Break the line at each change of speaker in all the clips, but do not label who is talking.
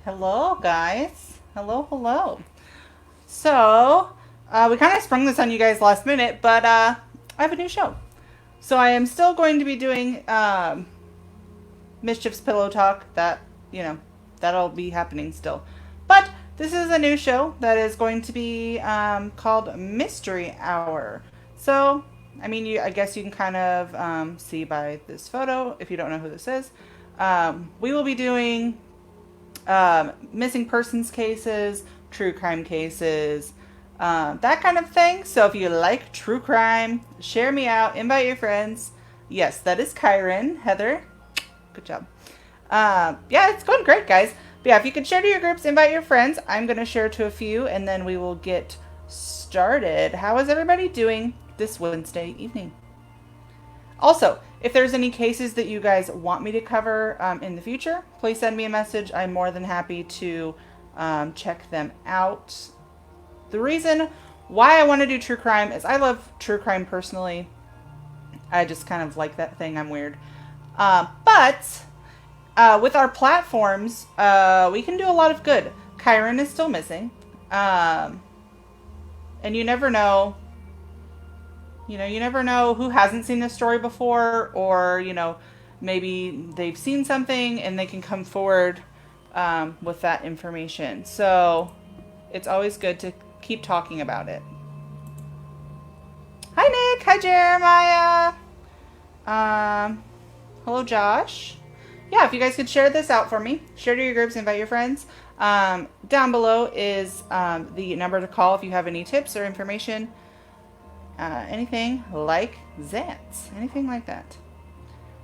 Hello, guys. Hello. So, we kind of sprung this on you guys last minute, but I have a new show. So I am still going to be doing Mischief's Pillow Talk. That'll be happening still. But this is a new show that is going to be called Mystery Hour. So, I guess you can kind of see by this photo if you don't know who this is. We will be doing missing persons cases, true crime cases, that kind of thing. So if you like true crime, share me out, invite your friends. Yes, that is Kyron. Heather, good job. Yeah, it's going great, guys. But yeah, if you could share to your groups, invite your friends. I'm going to share to a few, and then we will get started. How is everybody doing this Wednesday evening? Also, if there's any cases that you guys want me to cover in the future, please send me a message. I'm more than happy to check them out. The reason why I want to do true crime is I love true crime personally. I just kind of like that thing. I'm weird. But with our platforms, we can do a lot of good. Kyron is still missing. And you never know. You never know who hasn't seen this story before, or, maybe they've seen something and they can come forward with that information. So it's always good to keep talking about it. Hi, Nick. Hi, Jeremiah. Hello, Josh. Yeah, if you guys could share this out for me, share to your groups, invite your friends. Down below is the number to call if you have any tips or information. Anything like that. Anything like that.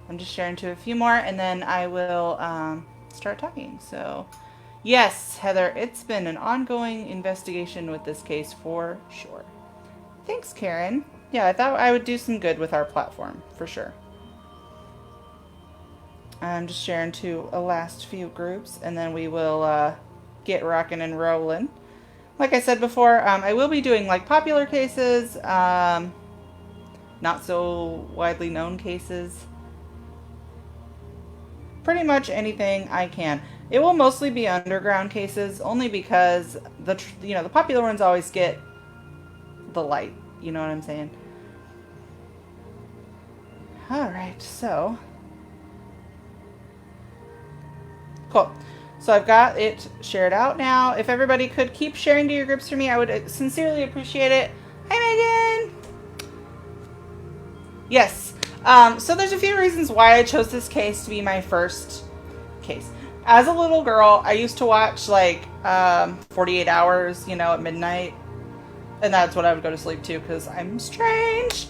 I'm just sharing to a few more, and then I will start talking. So, yes, Heather, it's been an ongoing investigation with this case for sure. Thanks, Karen. Yeah, I thought I would do some good with our platform, for sure. I'm just sharing to a last few groups, and then we will get rocking and rolling. Like I said before, I will be doing like popular cases, not so widely known cases. Pretty much anything I can. It will mostly be underground cases, only because the popular ones always get the light. You know what I'm saying? All right, so cool. So I've got it shared out now. If everybody could keep sharing to your groups for me, I would sincerely appreciate it. Hi, Megan. Yes. So there's a few reasons why I chose this case to be my first case. As a little girl, I used to watch like 48 Hours, at midnight. And that's what I would go to sleep to because I'm strange.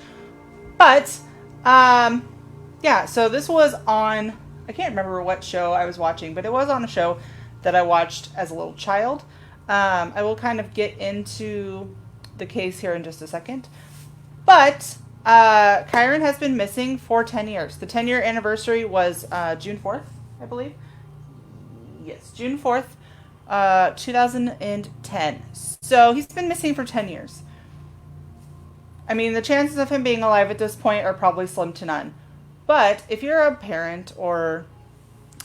But, yeah, so this was on... I can't remember what show I was watching, but it was on a show that I watched as a little child. I will kind of get into the case here in just a second. But Kyron has been missing for 10 years. The 10-year anniversary was June 4th, I believe. Yes, June 4th, 2010. So he's been missing for 10 years. The chances of him being alive at this point are probably slim to none. But if you're a parent, or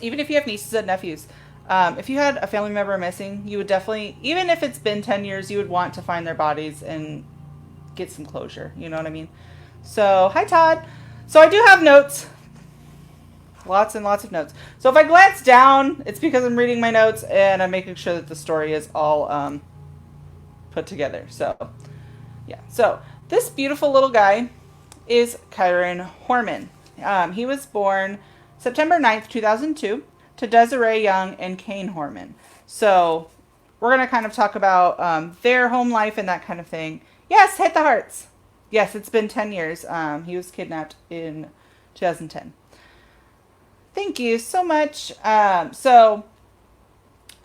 even if you have nieces and nephews, if you had a family member missing, you would definitely, even if it's been 10 years, you would want to find their bodies and get some closure. You know what I mean? So, hi, Todd. So I do have notes. Lots and lots of notes. So if I glance down, it's because I'm reading my notes and I'm making sure that the story is all put together. So, yeah. So this beautiful little guy is Kyron Horman. He was born September 9th, 2002 to Desiree Young and Kane Horman. So we're going to kind of talk about their home life and that kind of thing. Yes, hit the hearts. Yes, it's been 10 years. He was kidnapped in 2010. Thank you so much. So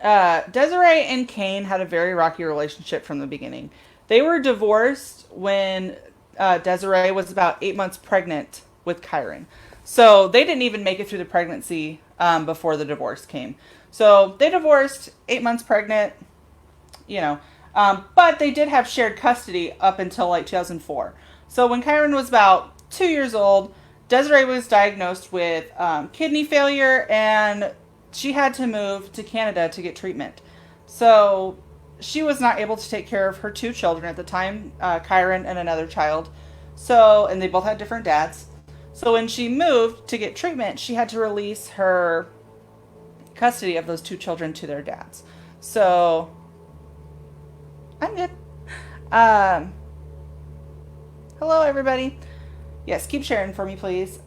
Desiree and Kane had a very rocky relationship from the beginning. They were divorced when Desiree was about 8 months pregnant with Kyron. So they didn't even make it through the pregnancy before the divorce came. So they divorced, 8 months pregnant, but they did have shared custody up until like 2004. So when Kyron was about 2 years old, Desiree was diagnosed with kidney failure and she had to move to Canada to get treatment. So she was not able to take care of her two children at the time, Kyron and another child. So, and they both had different dads. So when she moved to get treatment, she had to release her custody of those two children to their dads. So I'm good. Hello, everybody. Yes, keep sharing for me, please.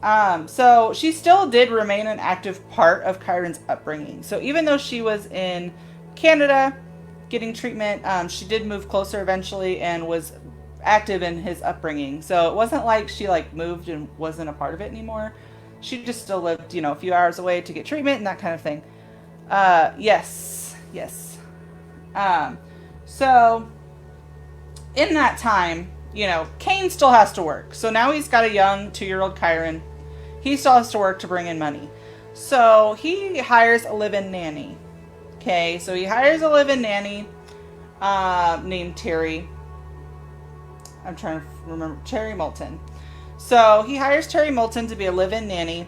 So she still did remain an active part of Kyron's upbringing. So even though she was in Canada getting treatment, she did move closer eventually and was active in his upbringing. So it wasn't like she like moved and wasn't a part of it anymore. She just still lived, a few hours away to get treatment and that kind of thing. Yes. So in that time, Kane still has to work. So now he's got a young 2-year-old Kyron. He still has to work to bring in money. So he hires a live-in nanny. Okay, so he hires a live-in nanny named Terry. I'm trying to remember. Terry Moulton. So he hires Terry Moulton to be a live-in nanny.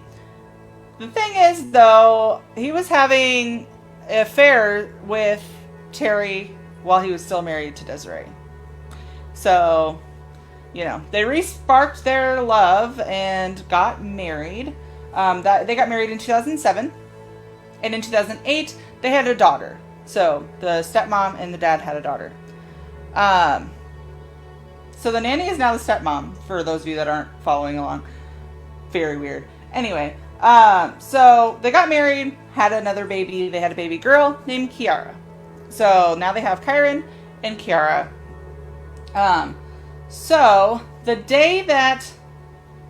The thing is, though, he was having an affair with Terry while he was still married to Desiree. So, they re-sparked their love and got married. They got married in 2007. And in 2008, they had a daughter. So the stepmom and the dad had a daughter. So the nanny is now the stepmom, for those of you that aren't following along. Very weird. Anyway, so they got married, had another baby. They had a baby girl named Kiara. So now they have Kyron and Kiara. So the day that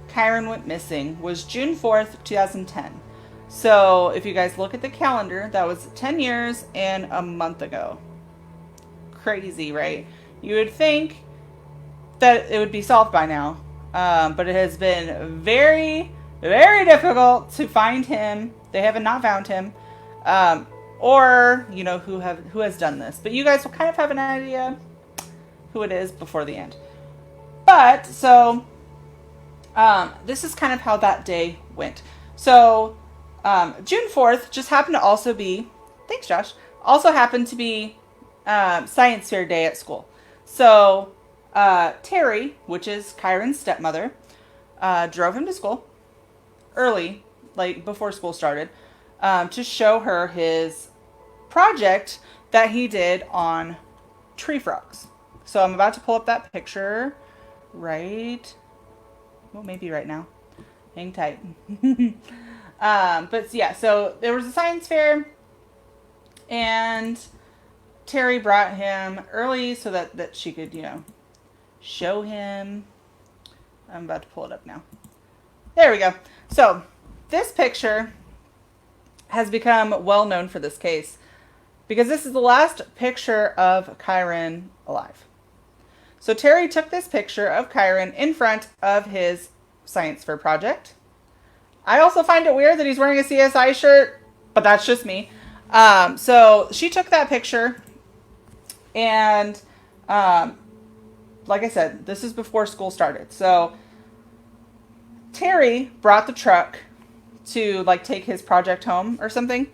Kyron went missing was June 4th, 2010. So if you guys look at the calendar, that was 10 years and a month ago. Crazy, right? You would think that it would be solved by now. But it has been very, very difficult to find him. They haven't not found him. Or, who has done this. But you guys will kind of have an idea who it is before the end. But, so, this is kind of how that day went. So, June 4th just happened to also be, thanks Josh, also happened to be science fair day at school. So, Terry, which is Kyron's stepmother, drove him to school early, like before school started, to show her his project that he did on tree frogs. So I'm about to pull up that picture maybe right now. Hang tight. But yeah, so there was a science fair and Terry brought him early so that she could, show him. I'm about to pull it up now. There we go. So this picture has become well known for this case because this is the last picture of Kyron alive. So Terry took this picture of Kyron in front of his science fair project. I also find it weird that he's wearing a CSI shirt, but that's just me. So she took that picture and, like I said, this is before school started. So Terry brought the truck to take his project home or something.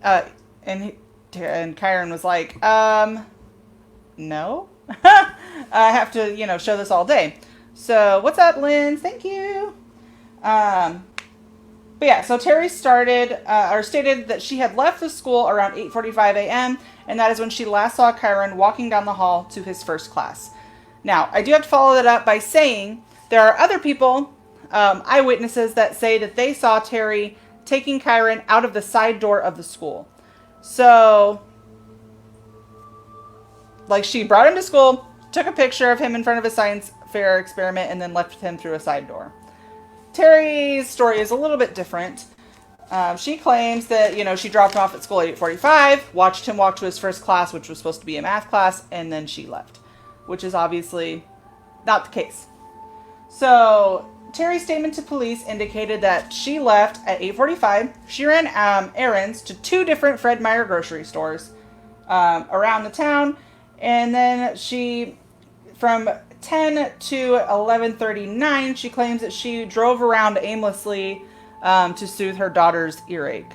And Kyron was like, no, I have to, show this all day. So what's up, Lynn? Thank you. But yeah, so Terry stated that she had left the school around 8:45 a.m. and that is when she last saw Kyron walking down the hall to his first class. Now, I do have to follow that up by saying there are other people, eyewitnesses, that say that they saw Terry taking Kyron out of the side door of the school. So, she brought him to school, took a picture of him in front of a science fair experiment, and then left him through a side door. Terry's story is a little bit different. She claims that, she dropped him off at school at 8:45, watched him walk to his first class, which was supposed to be a math class, and then she left, which is obviously not the case. So Terry's statement to police indicated that she left at 8:45. She ran errands to 2 different Fred Meyer grocery stores around the town, and then from 10 to 11:39, she claims that she drove around aimlessly to soothe her daughter's earache.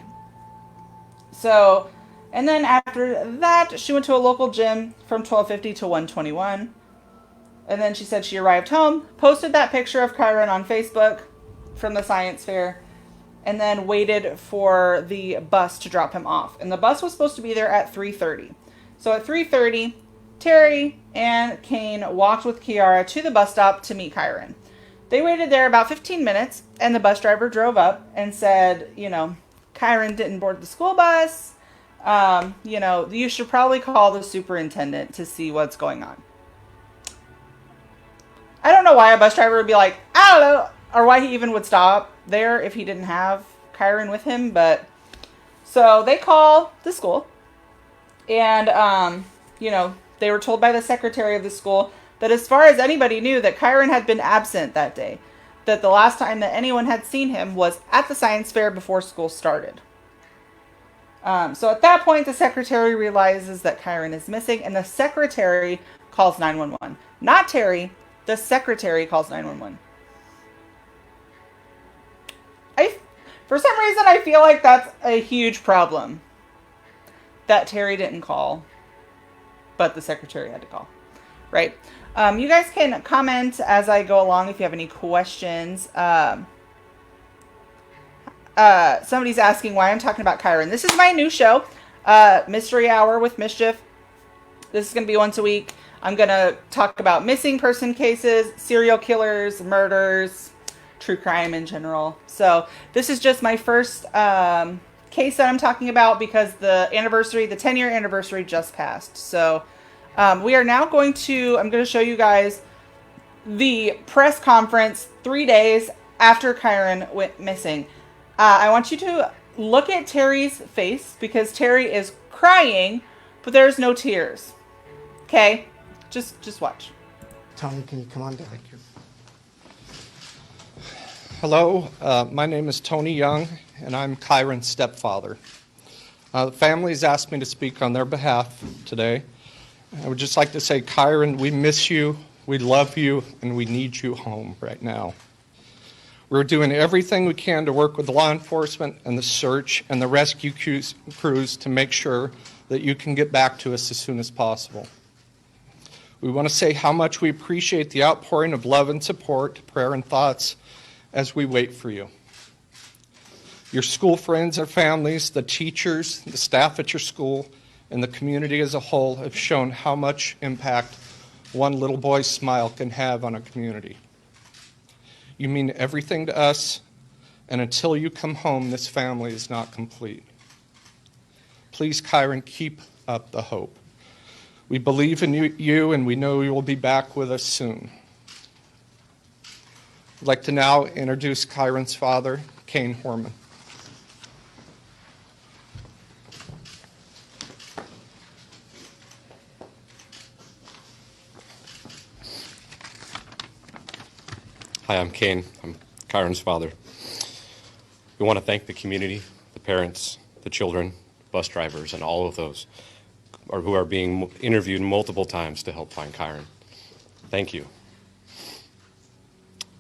So, and then after that, she went to a local gym from 12:50 to 1:21. And then she said she arrived home, posted that picture of Kyron on Facebook from the science fair, and then waited for the bus to drop him off. And the bus was supposed to be there at 3:30. So at 3:30, Terry and Kane walked with Kiara to the bus stop to meet Kyron. They waited there about 15 minutes, and the bus driver drove up and said, Kyron didn't board the school bus. You should probably call the superintendent to see what's going on. I don't know why a bus driver would be like, I don't know, or why he even would stop there if he didn't have Kyron with him. But so they call the school, and they were told by the secretary of the school that as far as anybody knew, that Kyron had been absent that day. That the last time that anyone had seen him was at the science fair before school started. So at that point, the secretary realizes that Kyron is missing, and the secretary calls 911. Not Terry. The secretary calls 911. For some reason, I feel like that's a huge problem. That Terry didn't call, but the secretary had to call. Right? You guys can comment as I go along if you have any questions. Somebody's asking why I'm talking about Kyron. This is my new show, Mystery Hour with Mischief. This is going to be once a week. I'm going to talk about missing person cases, serial killers, murders, true crime in general. So this is just my first case that I'm talking about because the 10-year anniversary just passed. So we are now I'm going to show you guys the press conference 3 days after Kyron went missing. I want you to look at Terry's face because Terry is crying, but there's no tears. Okay? Just watch.
Tony, can you come on down?
Thank you. Hello, my name is Tony Young, and I'm Kyron's stepfather. The family's asked me to speak on their behalf today. I would just like to say, Kyron, we miss you, we love you, and we need you home right now. We're doing everything we can to work with law enforcement and the search and the rescue crews to make sure that you can get back to us as soon as possible. We want to say how much we appreciate the outpouring of love and support, prayer and thoughts as we wait for you. Your school friends and families, the teachers, the staff at your school, and the community as a whole have shown how much impact one little boy's smile can have on a community. You mean everything to us, and until you come home, this family is not complete. Please, Kyron, keep up the hope. We believe in you, and we know you will be back with us soon. I'd like to now introduce Kyron's father, Kyron Horman.
Hi, I'm Kane. I'm Kyron's father. We want to thank the community, the parents, the children, bus drivers, and all of those who are being interviewed multiple times to help find Kyron. Thank you.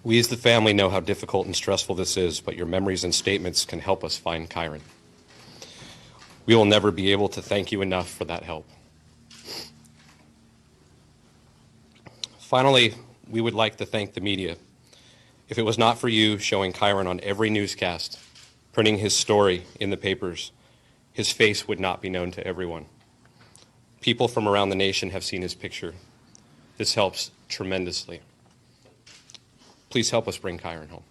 We as the family know how difficult and stressful this is, but your memories and statements can help us find Kyron. We will never be able to thank you enough for that help. Finally, we would like to thank the media. If it was not for you showing Kyron on every newscast, printing his story in the papers, his face would not be known to everyone. People from around the nation have seen his picture. This helps tremendously. Please help us bring Kyron home.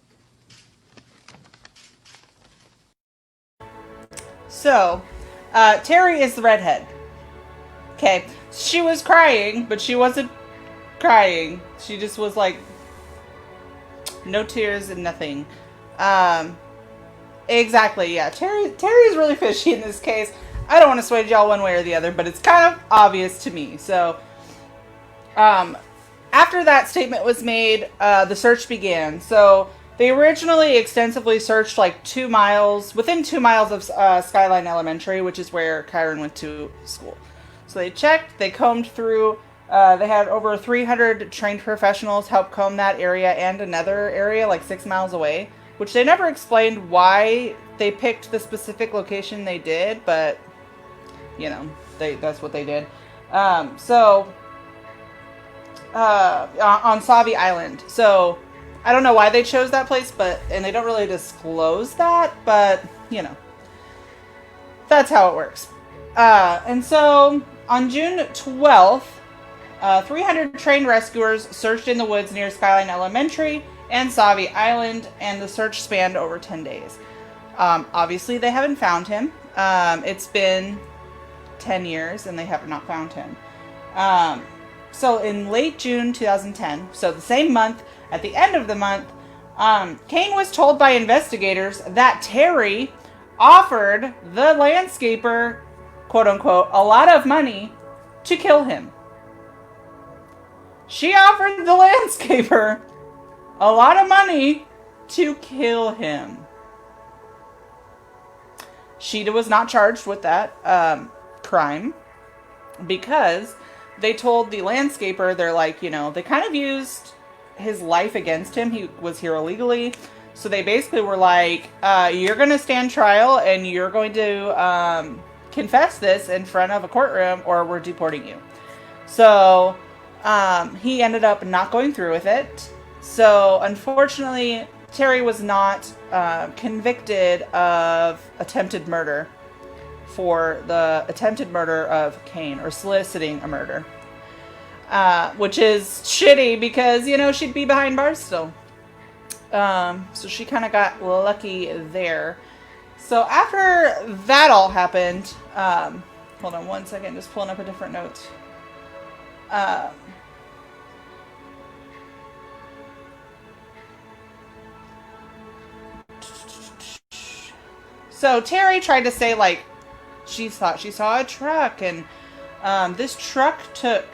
So, Terry is the redhead. Okay, she was crying, but she wasn't crying. She just was like, no tears and nothing. Exactly, yeah. Terry's really fishy in this case. I don't want to sway y'all one way or the other, but it's kind of obvious to me. So, after that statement was made, the search began. So, they originally extensively searched like within 2 miles of Skyline Elementary, which is where Kyron went to school. So they checked, they combed through, they had over 300 trained professionals help comb that area and another area like 6 miles away, which they never explained why they picked the specific location they did, but you know, that's what they did. On Savi Island. So I don't know why they chose that place, and they don't really disclose that, but you know, that's how it works. And so on June 12th, 300 trained rescuers searched in the woods near Skyline Elementary and Savi Island, and the search spanned over 10 days. Obviously, they haven't found him. It's been 10 years, and they have not found him. So in late June 2010, so the same month, at the end of the month, Kane was told by investigators that Terry offered the landscaper, quote unquote, a lot of money to kill him. She offered the landscaper a lot of money to kill him. She was not charged with that crime because they told the landscaper, they're like, you know, they kind of used his life against him. He was here illegally. So they basically were like, you're going to stand trial and you're going to confess this in front of a courtroom or we're deporting you. So he ended up not going through with it. So unfortunately, Terry was not convicted of attempted murder for the attempted murder of Kane, or soliciting a murder. Which is shitty because, you know, she'd be behind bars still. So she kind of got lucky there. So after that all happened, hold on one second, just pulling up a different note. So Terry tried to say, like, she thought she saw a truck, and this truck took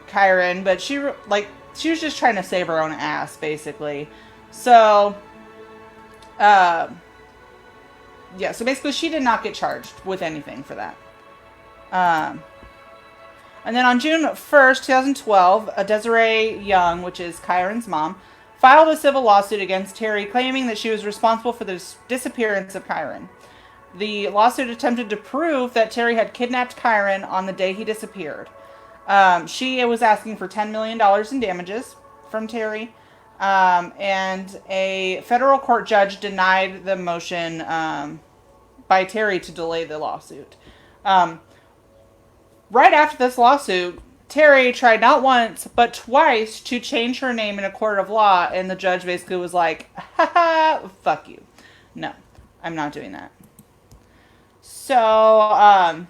Kyron, but she was just trying to save her own ass, basically. So, yeah, so basically she did not get charged with anything for that. And then on June 1st, 2012, Desiree Young, which is Kyron's mom, filed a civil lawsuit against Terry, claiming that she was responsible for the disappearance of Kyron. The lawsuit attempted to prove that Terry had kidnapped Kyron on the day he disappeared. She was asking for $10 million in damages from Terry, and a federal court judge denied the motion by Terry to delay the lawsuit. Right after this lawsuit, Terry tried not once, but twice to change her name in a court of law, and the judge basically was like, haha, fuck you. No, I'm not doing that. So,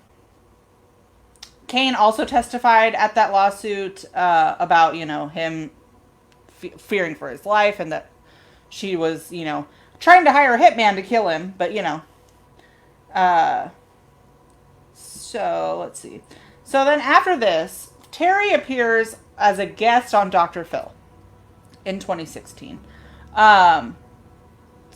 Kane also testified at that lawsuit about, you know, him fearing for his life, and that she was, you know, trying to hire a hitman to kill him, but, you know. So, let's see. So then after this, Terry appears as a guest on Dr. Phil in 2016.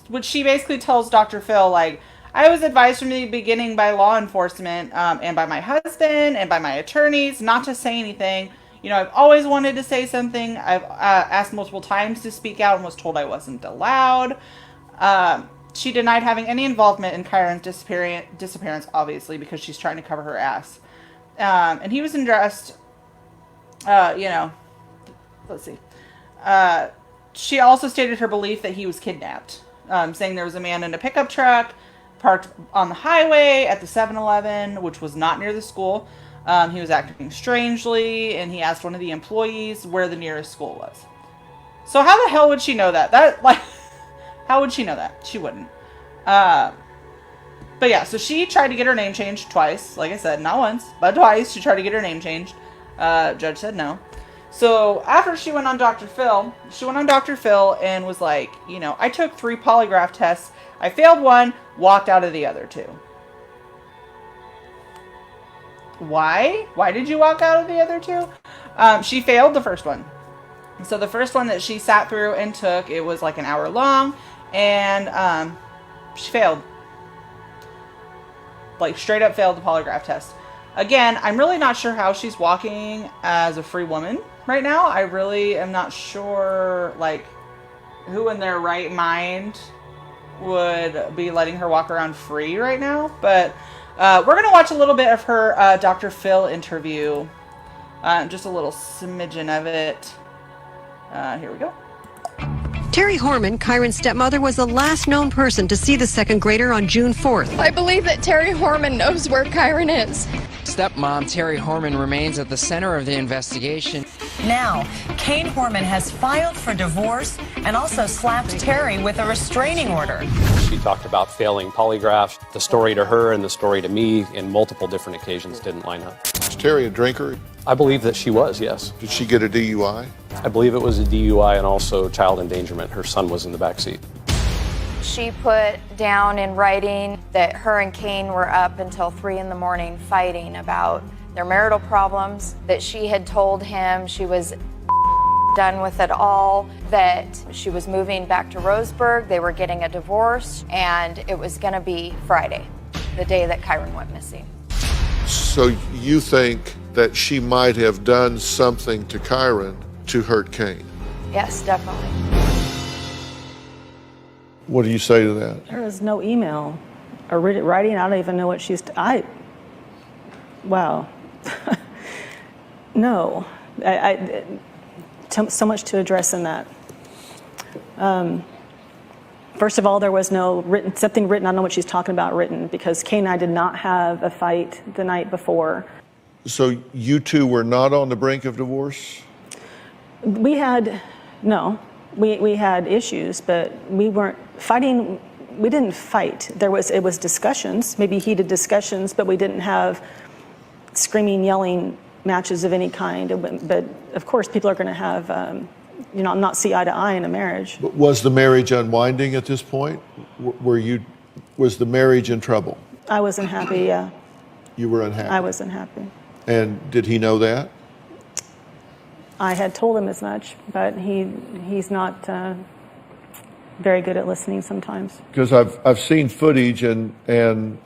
Which she basically tells Dr. Phil, like, I was advised from the beginning by law enforcement and by my husband and by my attorneys not to say anything. You know, I've always wanted to say something. I've asked multiple times to speak out and was told I wasn't allowed. She denied having any involvement in Kyron's disappearance, obviously, because she's trying to cover her ass. And he was undressed, you know, let's see. She also stated her belief that he was kidnapped, saying there was a man in a pickup truck parked on the highway at the 7-Eleven, which was not near the school. He was acting strangely, and he asked one of the employees where the nearest school was. So how the hell would she know that? How would she know that? She wouldn't. But yeah, so she tried to get her name changed twice. Like I said, not once, but twice. She tried to get her name changed. Judge said no. So after she went on Dr. Phil, and was like, you know, I took 3 polygraph tests. I failed one, walked out of the other 2. Why? Why did you walk out of the other 2? She failed the first one. So the first one that she sat through and took, it was like an hour long, and she failed. Like, straight up failed the polygraph test. Again, I'm really not sure how she's walking as a free woman right now. I really am not sure, like, who in their right mind would be letting her walk around free right now. But we're going to watch a little bit of her Dr. Phil interview. Just a little smidgen of it. Here we go.
Terry Horman, Kyron's stepmother, was the last known person to see the second grader on June 4th.
I believe that Terry Horman knows where Kyron is.
Stepmom Terry Horman remains at the center of the investigation.
Now, Kane Horman has filed for divorce and also slapped Terry with a restraining order.
She talked about failing polygraphs. The story to her and the story to me in multiple different occasions didn't line up.
Is Terry a drinker?
I believe that she was, yes.
Did she get a DUI?
I believe it was a DUI and also child endangerment. Her son was in the back seat.
She put down in writing that her and Kane were up until 3 in the morning fighting about their marital problems, that she had told him she was done with it all, that she was moving back to Roseburg, they were getting a divorce, and it was going to be Friday, the day that Kyron went missing.
So you think that she might have done something to Kyron to hurt Kane?
Yes, definitely.
What do you say to that?
There is no email or writing. I don't even know what she's. Wow. No. So much to address in that. First of all, there was something written. I don't know what she's talking about written, because Kane and I did not have a fight the night before.
So you two were not on the brink of divorce?
We had issues, but we weren't fighting. We didn't fight. It was discussions, maybe heated discussions, but we didn't have screaming, yelling matches of any kind. But of course, people are going to have, not see eye to eye in a marriage.
But was the marriage unwinding at this point? Was the marriage in trouble?
I wasn't happy. Yeah.
You were unhappy.
I wasn't happy.
And did he know that?
I had told him as much, but he's not very good at listening sometimes.
Because I've seen footage and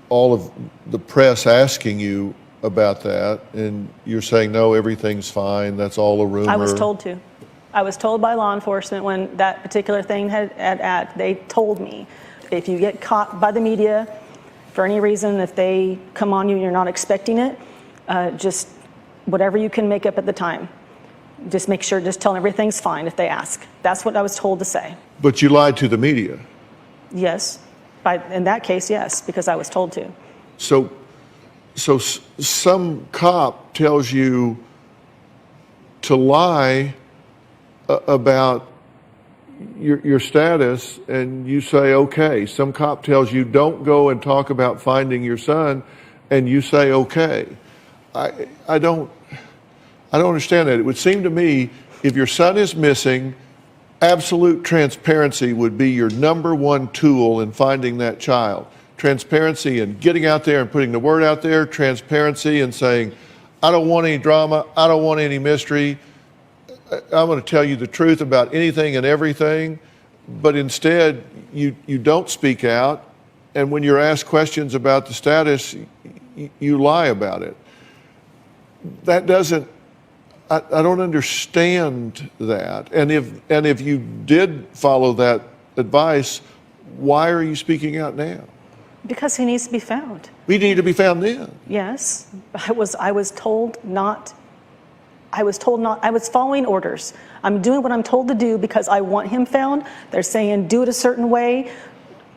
all of the press asking you about that, and you're saying, no, everything's fine, that's all a rumor.
I was told to. I was told by law enforcement when that particular thing they told me, if you get caught by the media for any reason, if they come on you and you're not expecting it, just whatever you can make up at the time. Just make sure, just tell them everything's fine if they ask. That's what I was told to say.
But you lied to the media.
Yes. In that case, yes, because I was told to.
So some cop tells you to lie about your status, and you say, okay. Some cop tells you don't go and talk about finding your son, and you say, okay. I don't understand that. It would seem to me, if your son is missing, absolute transparency would be your number one tool in finding that child. Transparency and getting out there and putting the word out there, transparency and saying, I don't want any drama, I don't want any mystery, I'm going to tell you the truth about anything and everything, but instead you don't speak out, and when you're asked questions about the status, you lie about it. That doesn't, I don't understand that. And if you did follow that advice, why are you speaking out now?
Because he needs to be found.
We need to be found then.
Yes. I was told not. I was following orders. I'm doing what I'm told to do because I want him found. They're saying do it a certain way.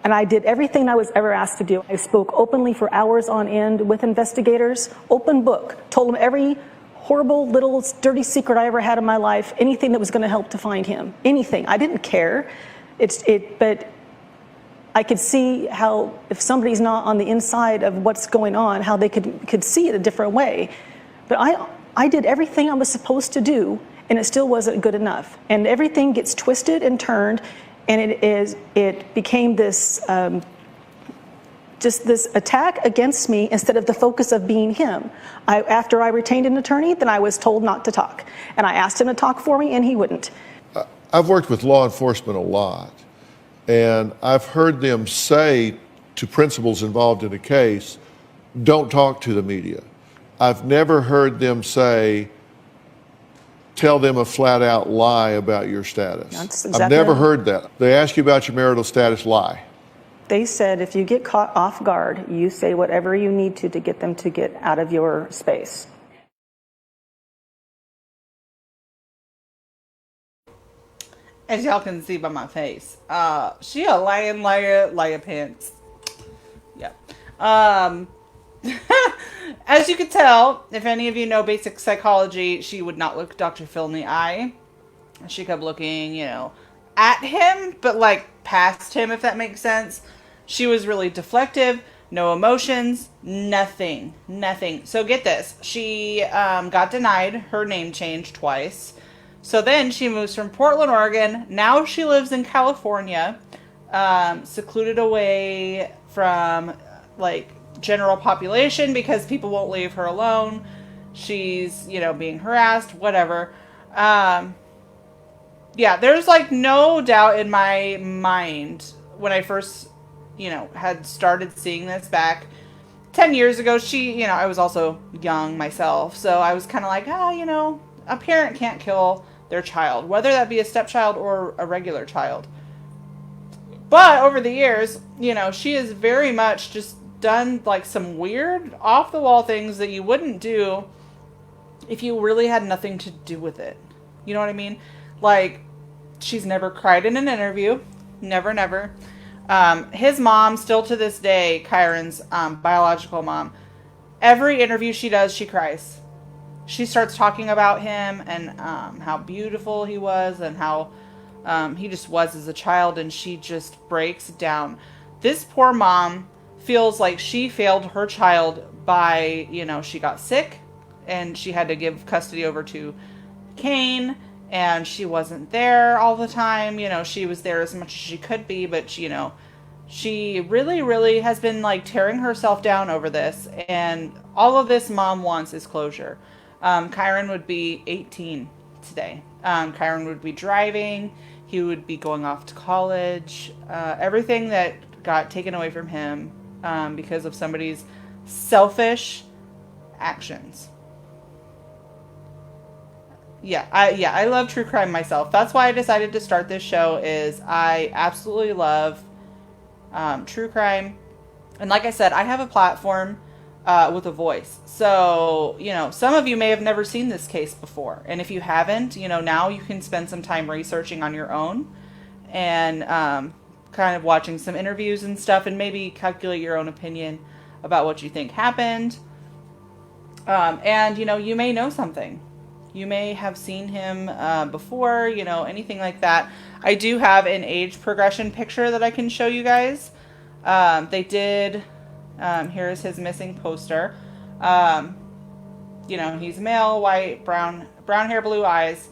And I did everything I was ever asked to do. I spoke openly for hours on end with investigators, open book, told them every horrible little dirty secret I ever had in my life, anything that was going to help to find him, anything. I didn't care. But I could see how if somebody's not on the inside of what's going on, how they could see it a different way. But I did everything I was supposed to do, and it still wasn't good enough. And everything gets twisted and turned, and it became this just this attack against me instead of the focus of being him. After I retained an attorney, then I was told not to talk, and I asked him to talk for me, and he wouldn't.
I've worked with law enforcement a lot, and I've heard them say to principals involved in a case, don't talk to the media. I've never heard them say, tell them a flat out lie about your status.
That's
I've
exactly
never
right.
heard that. They ask you about your marital status, lie.
They said if you get caught off guard, you say whatever you need to get them to get out of your space.
As y'all can see by my face, she a lying liar pants. Yeah. As you could tell, if any of you know basic psychology, she would not look Dr. Phil in the eye. She kept looking, at him, but like past him, if that makes sense. She was really deflective, no emotions, nothing. So get this, she got denied her name change twice. So then she moves from Portland, Oregon. Now she lives in California, secluded away from like general population because people won't leave her alone. She's, being harassed, whatever. Yeah, there's like no doubt in my mind when I first, had started seeing this back 10 years ago. I was also young myself. So I was kind of like, a parent can't kill their child, whether that be a stepchild or a regular child. But over the years, she has very much just done like some weird off the wall things that you wouldn't do if you really had nothing to do with it. You know what I mean? Like, she's never cried in an interview. Never. His mom, still to this day, Kyron's biological mom, every interview she does, she cries. She starts talking about him and how beautiful he was and how he just was as a child, and she just breaks down. This poor mom feels like she failed her child by, she got sick and she had to give custody over to Kane, and she wasn't there all the time. She was there as much as she could be, but she really has been like tearing herself down over this, and all of this mom wants is closure. Kyron would be 18 today. Kyron would be driving. He would be going off to college. Everything that got taken away from him because of somebody's selfish actions. I love true crime myself. That's why I decided to start this show. Is I absolutely love true crime, and like I said, I have a platform with a voice. So, some of you may have never seen this case before. And if you haven't, now you can spend some time researching on your own and kind of watching some interviews and stuff, and maybe calculate your own opinion about what you think happened. And, you may know something. You may have seen him before, anything like that. I do have an age progression picture that I can show you guys. They did... here's his missing poster. He's male, white, brown hair, blue eyes.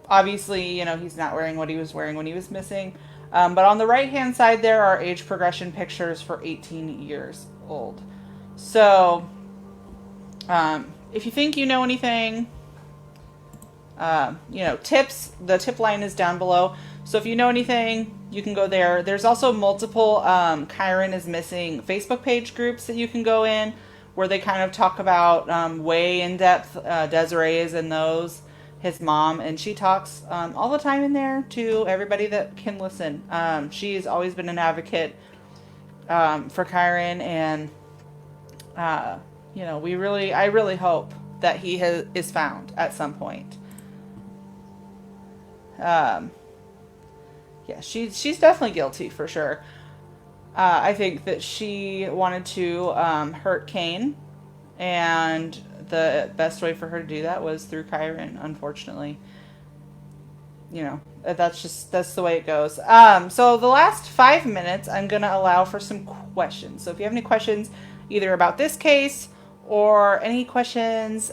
Obviously, he's not wearing what he was wearing when he was missing. But on the right-hand side, there are age progression pictures for 18 years old. So, if you think you know anything, tips, the tip line is down below. So if you know anything, you can go there. There's also multiple Kyron is Missing Facebook page groups that you can go in where they kind of talk about way in depth. Desiree is in those, his mom, and she talks all the time in there to everybody that can listen. She's always been an advocate for Kyron, and I really hope that he is found at some point. Yeah, she's definitely guilty for sure. I think that she wanted to hurt Kane, and the best way for her to do that was through Kyron, unfortunately. That's the way it goes. So the last 5 minutes, I'm going to allow for some questions. So if you have any questions, either about this case or any questions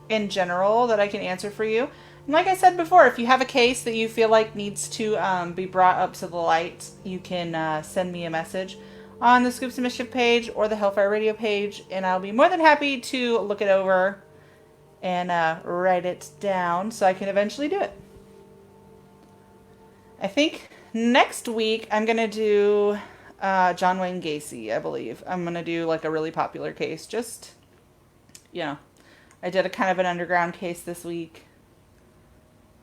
in general that I can answer for you. And like I said before, if you have a case that you feel like needs to be brought up to the light, you can send me a message on the Scoops and Mischief page or the Hellfire Radio page, and I'll be more than happy to look it over and write it down so I can eventually do it. I think next week I'm going to do John Wayne Gacy, I believe. I'm going to do like a really popular case. I I did a kind of an underground case this week.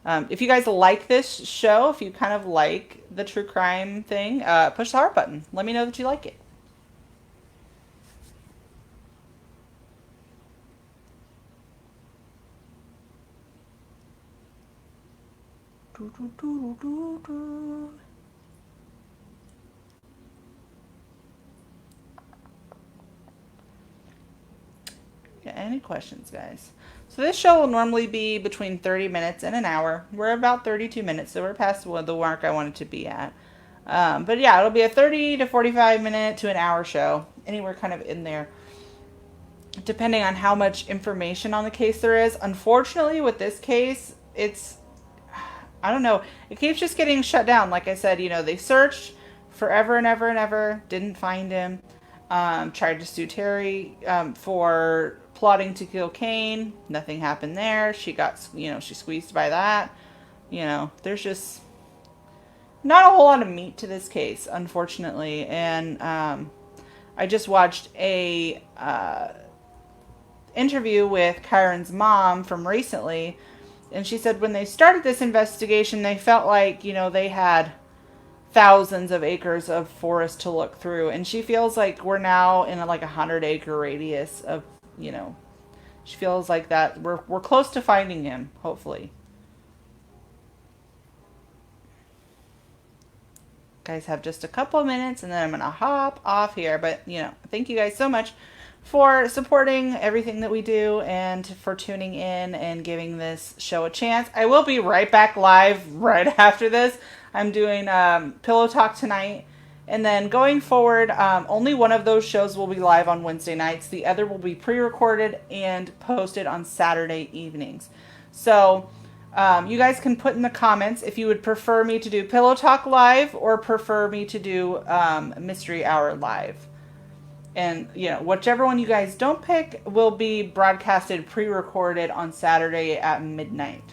If you guys like this show, if you kind of like the true crime thing, push the heart button. Let me know that you like it. Yeah, any questions, guys? So this show will normally be between 30 minutes and an hour. We're about 32 minutes, so we're past the mark I wanted to be at. But yeah, it'll be a 30 to 45 minute to an hour show. Anywhere kind of in there, depending on how much information on the case there is. Unfortunately, with this case, I don't know. It keeps just getting shut down. Like I said, they searched forever and ever and ever. Didn't find him. Tried to sue Terry for plotting to kill Kane. Nothing happened there. She got, she squeezed by that. There's just not a whole lot of meat to this case, unfortunately. And I just watched a interview with Kyron's mom from recently. And she said when they started this investigation, they felt like, they had thousands of acres of forest to look through. And she feels like we're now in a 100-acre radius of, she feels like that we're close to finding him, hopefully. Guys have just a couple of minutes and then I'm going to hop off here. But, thank you guys so much for supporting everything that we do and for tuning in and giving this show a chance. I will be right back live right after this. I'm doing Pillow Talk tonight. And then going forward, only one of those shows will be live on Wednesday nights. The other will be pre-recorded and posted on Saturday evenings. So you guys can put in the comments if you would prefer me to do Pillow Talk live or prefer me to do Mystery Hour live. And, whichever one you guys don't pick will be broadcasted pre-recorded on Saturday at midnight.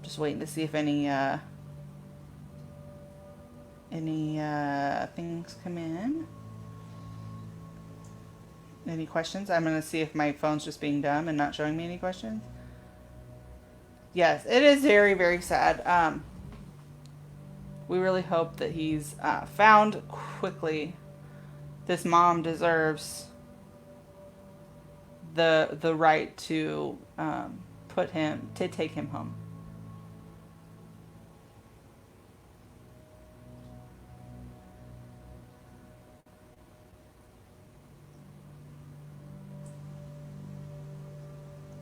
Just waiting to see if any things come in. Any questions? I'm going to see if my phone's just being dumb and not showing me any questions. Yes, it is very, very sad. We really hope that he's found quickly. This mom deserves the right to take him home.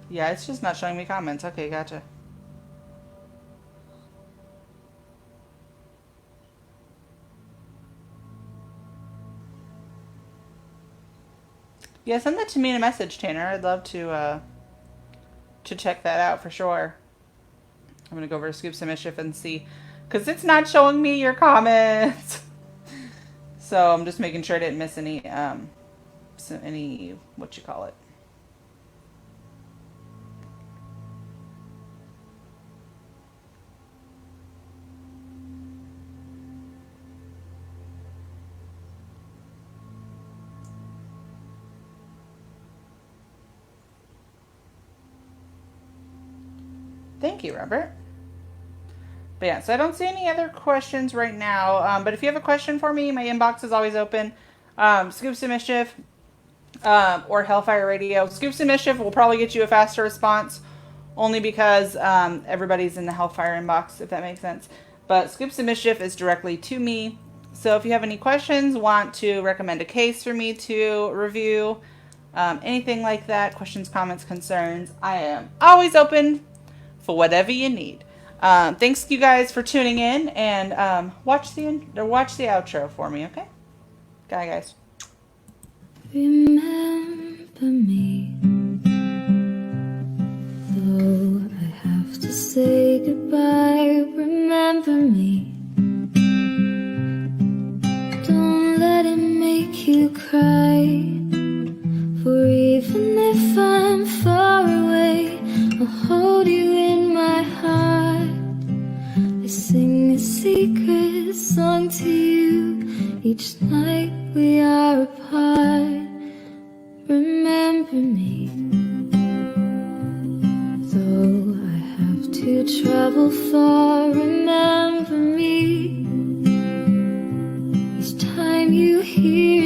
Yeah, it's just not showing me comments. Okay, gotcha. Yeah, send that to me in a message, Tanner. I'd love to check that out for sure. I'm gonna go over to Scoops of Mischief and see, because it's not showing me your comments. So I'm just making sure I didn't miss any what you call it. Thank you, Robert. But yeah, so I don't see any other questions right now. But if you have a question for me, my inbox is always open. Scoops of Mischief or Hellfire Radio. Scoops of Mischief will probably get you a faster response only because everybody's in the Hellfire inbox, if that makes sense. But Scoops of Mischief is directly to me. So if you have any questions, want to recommend a case for me to review, anything like that, questions, comments, concerns, I am always open for whatever you need. Thanks you guys for tuning in, and watch the outro for me, okay? Bye, guys.
Remember me, though I have to say goodbye. Remember me, don't let it make you cry. For even if I'm far away, I'll hold you in my heart. I sing a secret song to you. remember me. Though I have to travel far, remember me. Each time you hear